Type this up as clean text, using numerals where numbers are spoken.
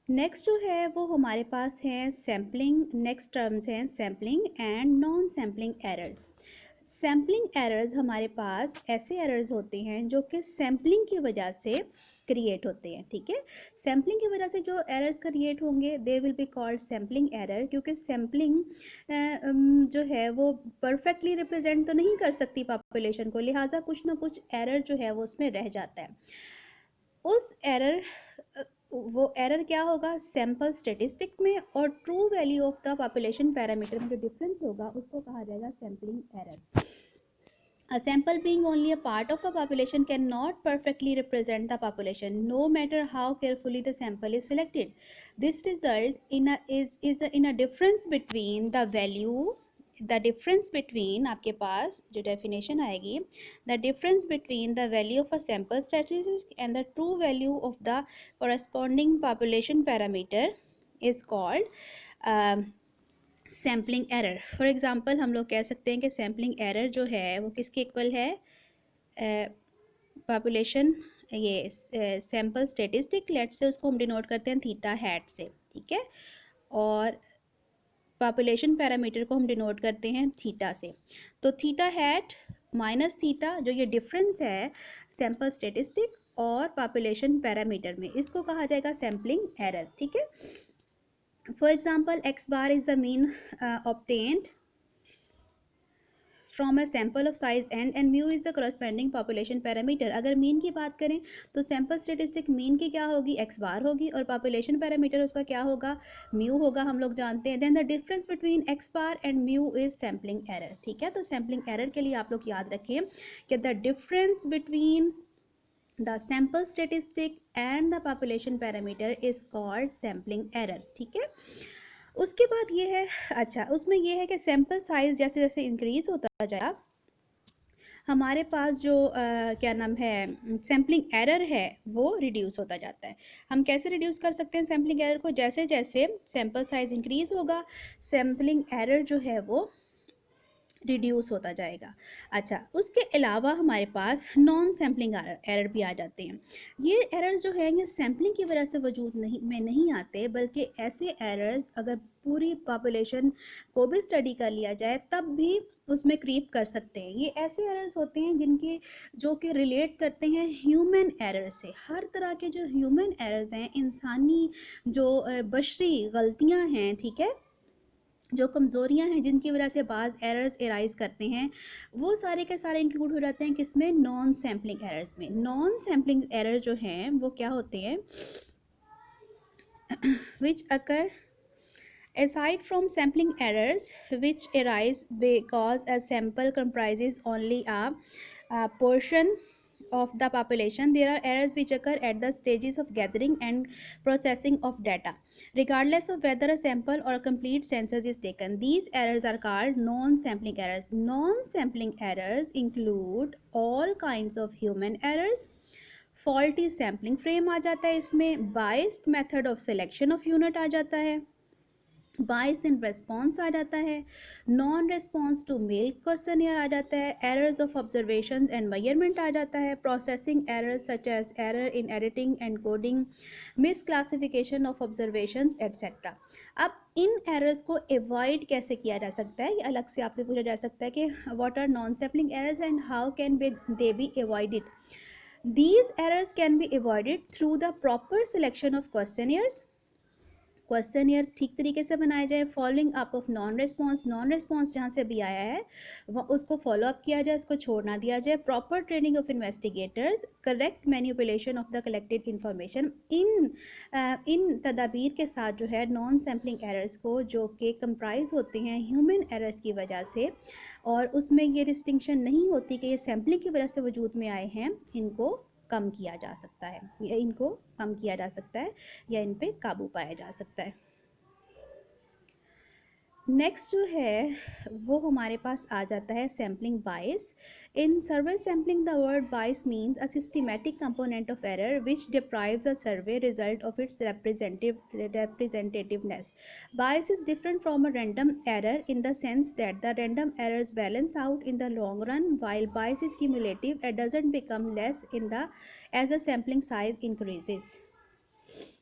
Next जो है वो हमारे पास है सैम्पलिंग। नेक्स्ट टर्म्स हैं sampling and non sampling errors. Sampling errors हमारे पास ऐसे एरर्स होते हैं जो कि सैम्पलिंग की वजह से क्रिएट होते हैं, ठीक है। सैम्पलिंग की वजह से जो एरर्स क्रिएट होंगे they will be called sampling error, क्योंकि सैम्पलिंग जो है वो परफेक्टली रिप्रेजेंट तो नहीं कर सकती पॉपुलेशन को, लिहाजा कुछ ना कुछ एरर जो है वो उसमें रह जाता है। उस एरर वो एरर क्या होगा, सैंपल स्टेटिस्टिक में और true value of the population parameter में जो डिफरेंस होगा उसको कहा जाएगा sampling error. A sample being only a part of a population cannot perfectly represent the population, no matter how carefully the sample is selected. This result in a difference between the value, the difference between आपके पास जो definition आएगी, the difference between the value of a sample statistic and the true value of the corresponding population parameter is called sampling error. For example हम लोग कह सकते हैं कि sampling error जो है वो किसके इक्वल है, पॉपुलेशन ये सैम्पल स्टेटिस्टिक, लेट से उसको हम डिनोट करते हैं थीटा हैट से, ठीक है, और पॉपुलेशन पैरामीटर को हम डिनोट करते हैं थीटा से। तो थीटा हैट माइनस थीटा जो ये डिफरेंस है सैम्पल स्टेटिस्टिक और पॉपुलेशन पैरामीटर में, इसको कहा जाएगा सैम्पलिंग एरर, ठीक है। For example, x bar is the mean obtained from a sample of size n and mu is the corresponding population parameter। अगर मीन की बात करें तो सैम्पल स्टेटिस्टिक मीन की क्या होगी, x बार होगी, और पॉपुलेशन पैरामीटर उसका क्या होगा, म्यू होगा, हम लोग जानते हैं। Then the difference between x bar and mu is sampling error, ठीक है। तो सैम्पलिंग एरर के लिए आप लोग याद रखें कि the difference between the sample statistic and the population parameter is called sampling error, ठीक है। उसके बाद ये है, अच्छा उसमें ये है कि सैम्पल साइज जैसे जैसे इंक्रीज होता जाएगा हमारे पास जो क्या नाम है सैम्पलिंग एरर है वो रिड्यूस होता जाता है। हम कैसे रिड्यूस कर सकते हैं सैम्पलिंग एरर को, जैसे जैसे सैम्पल साइज इंक्रीज होगा सैम्पलिंग एरर जो है वो रिड्यूस होता जाएगा। अच्छा उसके अलावा हमारे पास नॉन सैम्पलिंग एरर भी आ जाते हैं। ये एरर्स जो है ये सैम्पलिंग की वजह से वजूद नहीं आते, बल्कि ऐसे एरर्स अगर पूरी पॉपुलेशन को भी स्टडी कर लिया जाए तब भी उसमें क्रीप कर सकते हैं। ये ऐसे एरर्स होते हैं जिनके जो कि रिलेट करते हैं ह्यूमन एरर से। हर तरह के जो ह्यूमन एरर्स हैं, इंसानी जो बशरी गलतियां हैं, ठीक है, जो कमज़ोरियां हैं जिनकी वजह से बाज़ एरर्स एराइज करते हैं, वो सारे के सारे इंक्लूड हो जाते हैं किसमें, नॉन सैम्पलिंग एरर्स में। नॉन सैम्पलिंग एरर जो हैं वो क्या होते हैं, विच अकर aside from sampling errors which arise because a sample comprises only a portion of the population, there are errors which occur at the stages of gathering and processing of data regardless of whether a sample or a complete census is taken. These errors are called non-sampling errors. Non-sampling errors include all kinds of human errors, faulty sampling frame आ जाता है इसमें, biased method of selection of unit आ जाता है, बाइस in response आ जाता है, non response to mail questionnaire आ जाता है, errors of observation and measurement आ जाता है, processing errors such as error in editing and coding, misclassification of observations etcetera. अब इन एरर्स को अवॉइड कैसे किया जा सकता है, ये अलग से आपसे पूछा जा सकता है कि what are non sampling errors and how can they be avoided. These errors can be avoided through the proper selection of questionnaires, questionnaire ठीक तरीके से बनाया जाए, following up of non response, non response जहाँ से भी आया है वह उसको फॉलो अप किया जाए, उसको छोड़ ना दिया जाए, proper training of investigators, correct manipulation of the collected information. इन तदाबीर के साथ जो है नॉन सैम्पलिंग एरर्स को जो कि कंप्राइज होते हैं ह्यूमन एरर्स की वजह से, और उसमें ये डिस्टिंक्शन नहीं होती कि ये सैम्पलिंग की वजह से वजूद में आए हैं, इनको कम किया जा सकता है, या इनको कम किया जा सकता है या इन पे काबू पाया जा सकता है। नेक्स्ट जो है वो हमारे पास आ जाता है sampling bias. In survey sampling the word bias means a systematic component of error which deprives a survey result of its representativeness. Bias is different from a random error in the sense that the random errors balance out in the long run, while bias is cumulative and doesn't become less in the as the sampling size increases.